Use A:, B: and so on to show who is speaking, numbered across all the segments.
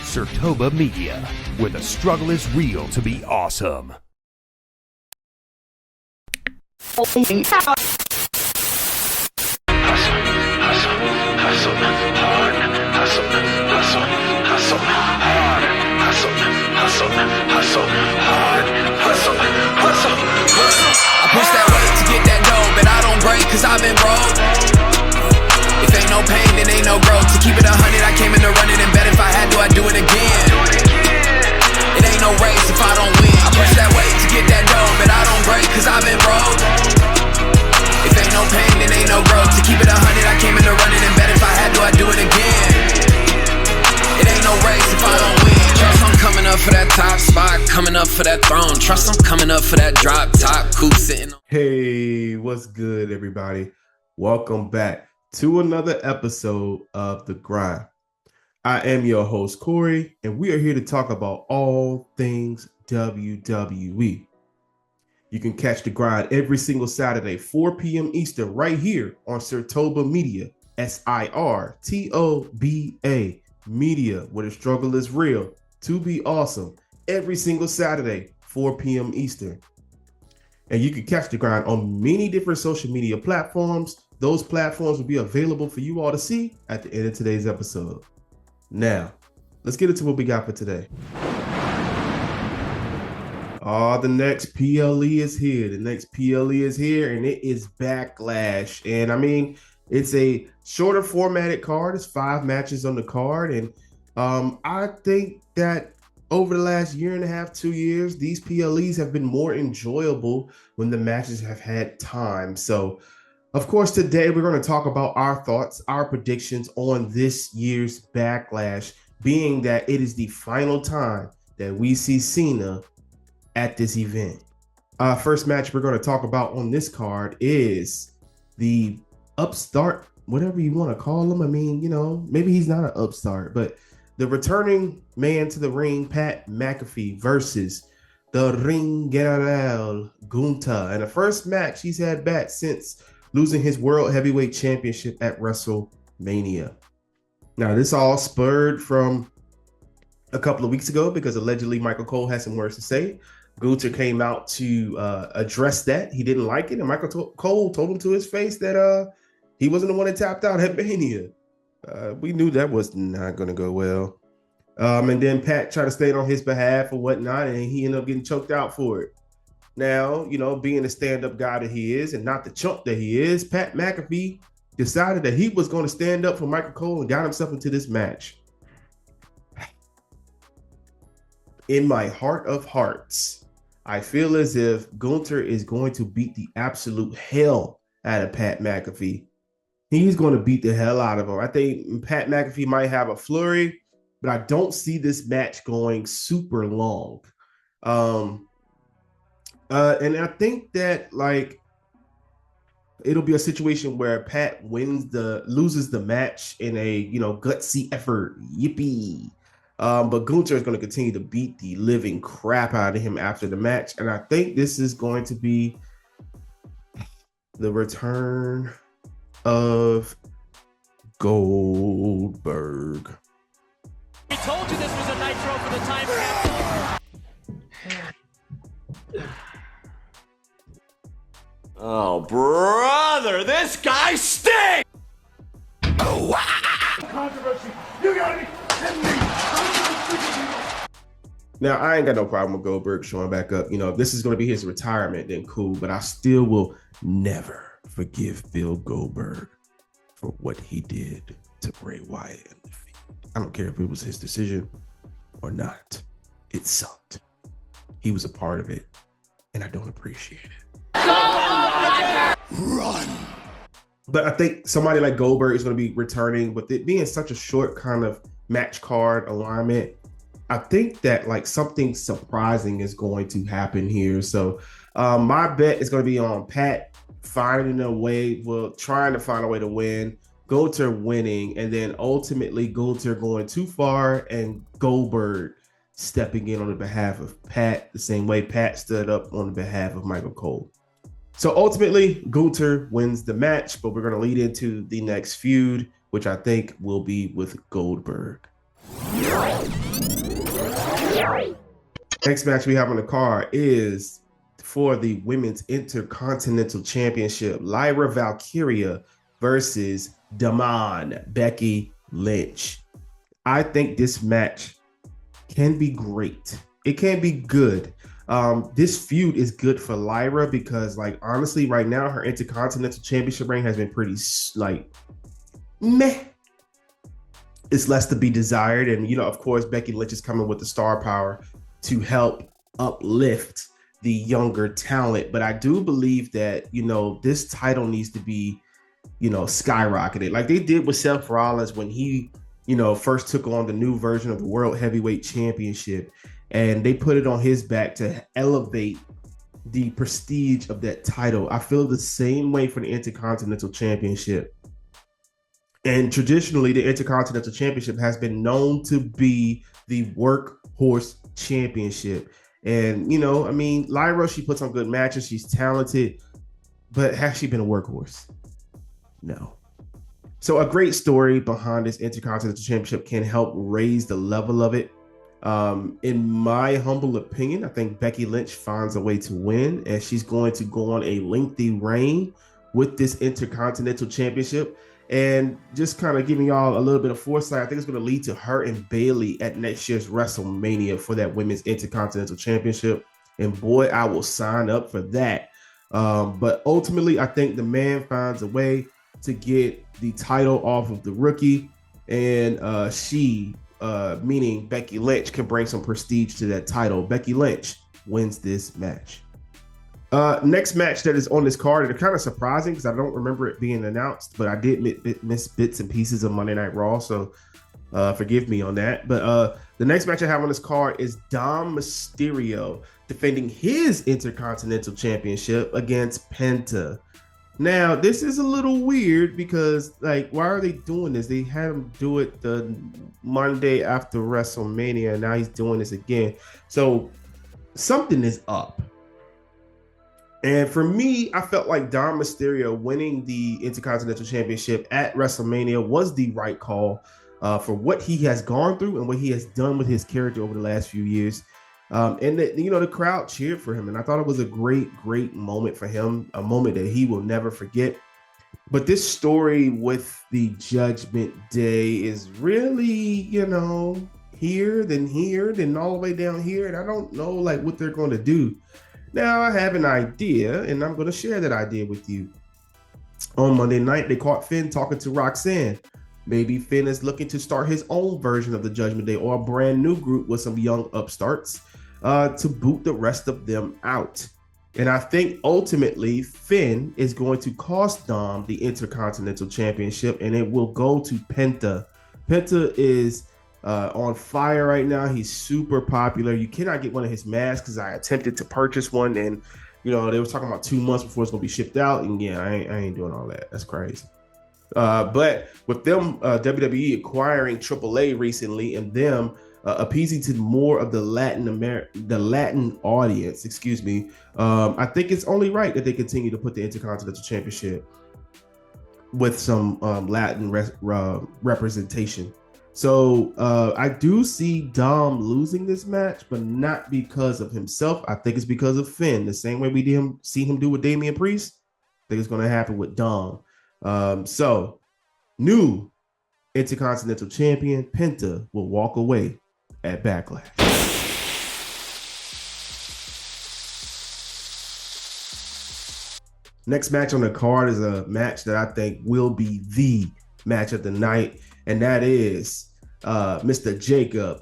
A: Sertoba Media, where the struggle is real to be awesome.
B: I push that weight to get that dough, but I don't break cause I've been broke. If ain't no pain, then ain't no growth. To keep it 100, I came in to run it and bet if I had to, I'd do it again. It ain't no race if I don't win. I push that weight to get that dough, but I don't break cause I've been broke. If ain't no pain, then ain't no growth. To keep it 100, I came in to run it and bet if I had to, I'd do it again. It ain't no race if I don't win. Trust I'm coming up for that top spot, coming up for that throne. Trust I'm coming up for that drop top, cool sitting on.
C: Hey, what's good, everybody? Welcome back to another episode of The Grind. I am your host, Korrey, and we are here to talk about all things WWE. You can catch The Grind every single Saturday, 4 p.m. Eastern, right here on Sertoba Media, SIRTOBA Media, where the struggle is real to be awesome, every single Saturday, 4 p.m. Eastern. And you can catch The Grind on many different social media platforms. Those platforms will be available for you all to see at the end of today's episode. Now, let's get into what we got for today. The next PLE is here. The next PLE is here, and it is Backlash. And I mean, it's a shorter formatted card. It's 5 matches on the card. And I think that over the last year and a half, 2 years, these PLEs have been more enjoyable when the matches have had time. So, of course, today we're going to talk about our thoughts, our predictions on this year's Backlash, being that it is the final time that we see Cena at this event. First match we're going to talk about on this card is the upstart, whatever you want to call him. I mean, you know, maybe he's not an upstart, but the returning man to the ring, Pat McAfee, versus the ring general, Gunther. And the first match he's had back since losing his World Heavyweight Championship at WrestleMania. Now, this all spurred from a couple of weeks ago because allegedly Michael Cole had some words to say. Gunther came out to address that. He didn't like it, and Michael Cole told him to his face that he wasn't the one that tapped out at Mania. We knew that was not going to go well. And then Pat tried to state on his behalf or whatnot, and he ended up getting choked out for it. Now, you know, being the stand-up guy that he is and not the chump that he is, Pat McAfee decided that he was going to stand up for Michael Cole and got himself into this match. In my heart of hearts, I feel as if Gunther is going to beat the absolute hell out of Pat McAfee. He's going to beat the hell out of him. I think Pat McAfee might have a flurry, but I don't see this match going super long. And I think that like it'll be a situation where Pat loses the match in a, you know, gutsy effort. Yippee. But Gunther is going to continue to beat the living crap out of him after the match. And I think this is going to be the return of Goldberg.
D: We told you this was a nitro for the time capsule.
E: Oh, brother, this guy stinks!
C: Controversy. You gotta be kidding me. Now, I ain't got no problem with Goldberg showing back up. You know, if this is going to be his retirement, then cool. But I still will never forgive Bill Goldberg for what he did to Bray Wyatt in the field. I don't care if it was his decision or not. It sucked. He was a part of it, and I don't appreciate it.
B: Run.
C: But I think somebody like Goldberg is going to be returning with it being such a short kind of match card alignment. I think that like something surprising is going to happen here. So my bet is going to be on Pat trying to find a way to win, Gunther winning, and then ultimately Gunther going too far and Goldberg stepping in on the behalf of Pat the same way Pat stood up on the behalf of Michael Cole. So ultimately, Gunther wins the match, but we're going to lead into the next feud. which I think will be with Goldberg. Next match we have on the card is for the Women's Intercontinental Championship. Lyra Valkyria versus Damon Becky Lynch. I think this match can be great. It can be good. This feud is good for Lyra because, like, honestly, right now her Intercontinental Championship reign has been pretty, like, meh. It's less to be desired. And, you know, of course, Becky Lynch is coming with the star power to help uplift the younger talent. But I do believe that, you know, this title needs to be, you know, skyrocketed like they did with Seth Rollins when he, you know, first took on the new version of the World Heavyweight Championship, and they put it on his back to elevate the prestige of that title. I feel the same way for the Intercontinental Championship. And traditionally, the Intercontinental Championship has been known to be the workhorse championship. And, you know, I mean, Lyra, she puts on good matches. She's talented, but has she been a workhorse? No. So a great story behind this Intercontinental Championship can help raise the level of it. In my humble opinion, I think Becky Lynch finds a way to win, and she's going to go on a lengthy reign with this Intercontinental Championship. And just kind of giving y'all a little bit of foresight, I think it's going to lead to her and Bayley at next year's WrestleMania for that Women's Intercontinental Championship. And boy, I will sign up for that. But ultimately, I think the man finds a way to get the title off of the rookie, and she, meaning Becky Lynch, can bring some prestige to that title. Becky Lynch wins this match. Next match that is on this card, and it's kind of surprising because I don't remember it being announced, but I did miss bits and pieces of Monday Night Raw, so forgive me on that. But the next match I have on this card is Dom Mysterio defending his Intercontinental Championship against Penta. Now, this is a little weird because, like, why are they doing this? They had him do it the Monday after WrestleMania, and now he's doing this again. So something is up. And for me, I felt like Dom Mysterio winning the Intercontinental Championship at WrestleMania was the right call for what he has gone through and what he has done with his character over the last few years. And the crowd cheered for him, and I thought it was a great moment for him, a moment that he will never forget. But this story with the Judgment Day is really, you know, here, then all the way down here, and I don't know like what they're going to do. Now I have an idea, and I'm going to share that idea with you. On Monday night, they caught Finn talking to Roxanne. Maybe Finn is looking to start his own version of the Judgment Day or a brand new group with some young upstarts to boot the rest of them out. And I think ultimately Finn is going to cost Dom the Intercontinental Championship, and it will go to Penta. Penta is on fire right now. He's super popular. You cannot get one of his masks because I attempted to purchase one, and you know they were talking about 2 months before it's going to be shipped out. And yeah, I ain't doing all that. That's crazy. But with them, WWE acquiring AAA recently, and them appeasing to more of the Latin audience, I think it's only right that they continue to put the Intercontinental Championship with some Latin representation. So I do see Dom losing this match, but not because of himself. I think it's because of Finn. The same way we see him do with Damian Priest, I think it's going to happen with Dom. So new Intercontinental Champion Penta will walk away at Backlash. Next match on the card is a match that I think will be the match of the night, and that is Mr. Jacobfatu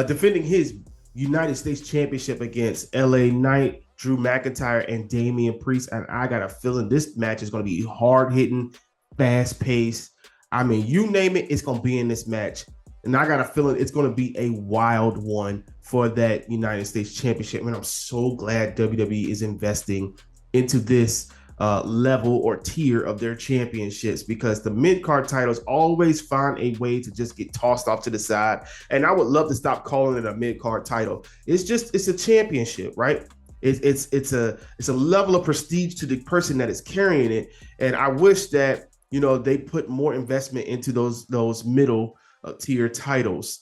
C: defending his United States Championship against LA Knight, Drew McIntyre, and Damian Priest. And I got a feeling this match is going to be hard-hitting, fast-paced. I mean, you name it, it's going to be in this match. And I got a feeling it's going to be a wild one for that United States Championship. And I'm so glad WWE is investing into this level or tier of their championships, because the mid-card titles always find a way to just get tossed off to the side. And I would love to stop calling it a mid-card title. It's a championship, right? It's a level of prestige to the person that is carrying it, and I wish that they put more investment into those middle tier titles.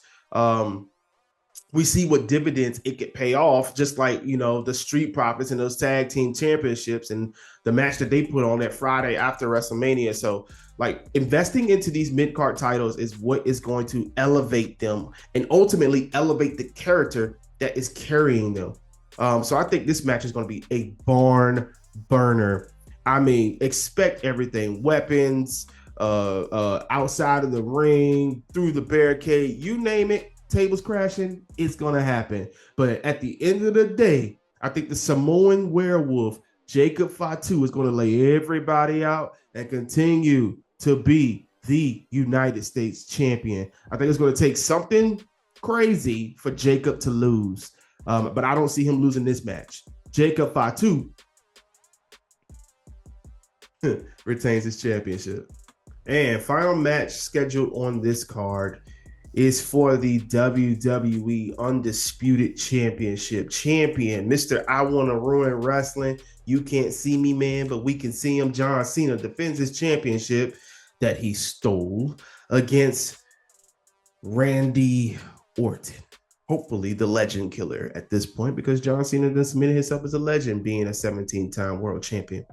C: We see what dividends it could pay off, just like the Street Profits and those tag team championships and the match that they put on that Friday after WrestleMania. So like investing into these mid-card titles is what is going to elevate them and ultimately elevate the character that is carrying them. So I think this match is going to be a barn burner. I mean, expect everything: weapons, outside of the ring, through the barricade, you name it. Tables crashing, it's gonna happen. But at the end of the day, I think the Samoan werewolf Jacob Fatu is gonna lay everybody out and continue to be the United States champion. I think it's gonna take something crazy for Jacob to lose, but I don't see him losing this match. Jacob Fatu retains his championship. And final match scheduled on this card is for the WWE Undisputed Championship. Champion, Mr. I Want to Ruin Wrestling. You can't see me, man, but we can see him. John Cena defends his championship that he stole against Randy Orton. Hopefully the legend killer at this point, because John Cena then cemented himself as a legend, being a 17-time world champion.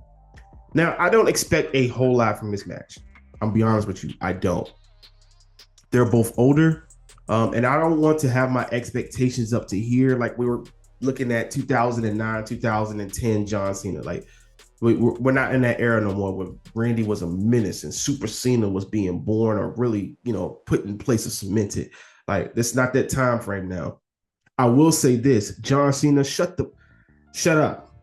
C: Now, I don't expect a whole lot from this match. I'll be honest with you, I don't. They're both older, and I don't want to have my expectations up to here like we were looking at 2009, 2010 John Cena. Like we're not in that era no more where Randy was a menace and Super Cena was being born or really, put in place or cemented. Like, that's not that time frame now. I will say this: John Cena, shut up.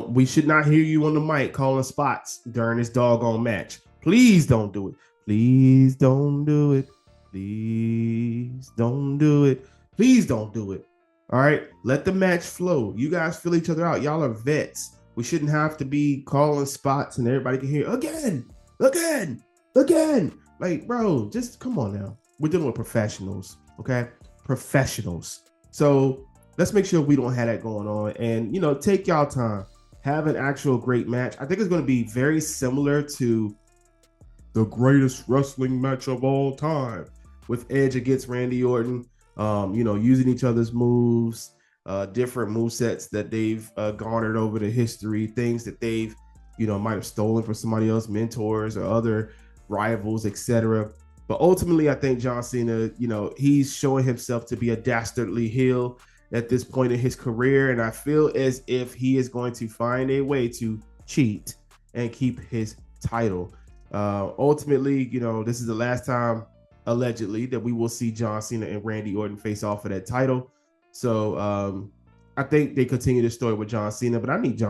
C: We should not hear you on the mic calling spots during this doggone match. Please don't do it. Please don't do it. Please don't do it. Please don't do it. All right. Let the match flow. You guys fill each other out. Y'all are vets. We shouldn't have to be calling spots and everybody can hear again. Like, bro, just come on now. We're dealing with professionals. Okay. Professionals. So let's make sure we don't have that going on. And, take y'all time. Have an actual great match. I think it's going to be very similar to the greatest wrestling match of all time with Edge against Randy Orton, using each other's moves, different movesets that they've garnered over the history, things that they've, might have stolen from somebody else, mentors or other rivals, etc. But ultimately, I think John Cena, he's showing himself to be a dastardly heel at this point in his career. And I feel as if he is going to find a way to cheat and keep his title. Ultimately, this is the last time, allegedly, that we will see John Cena and Randy Orton face off for that title. So I think they continue the story with John Cena, but I need John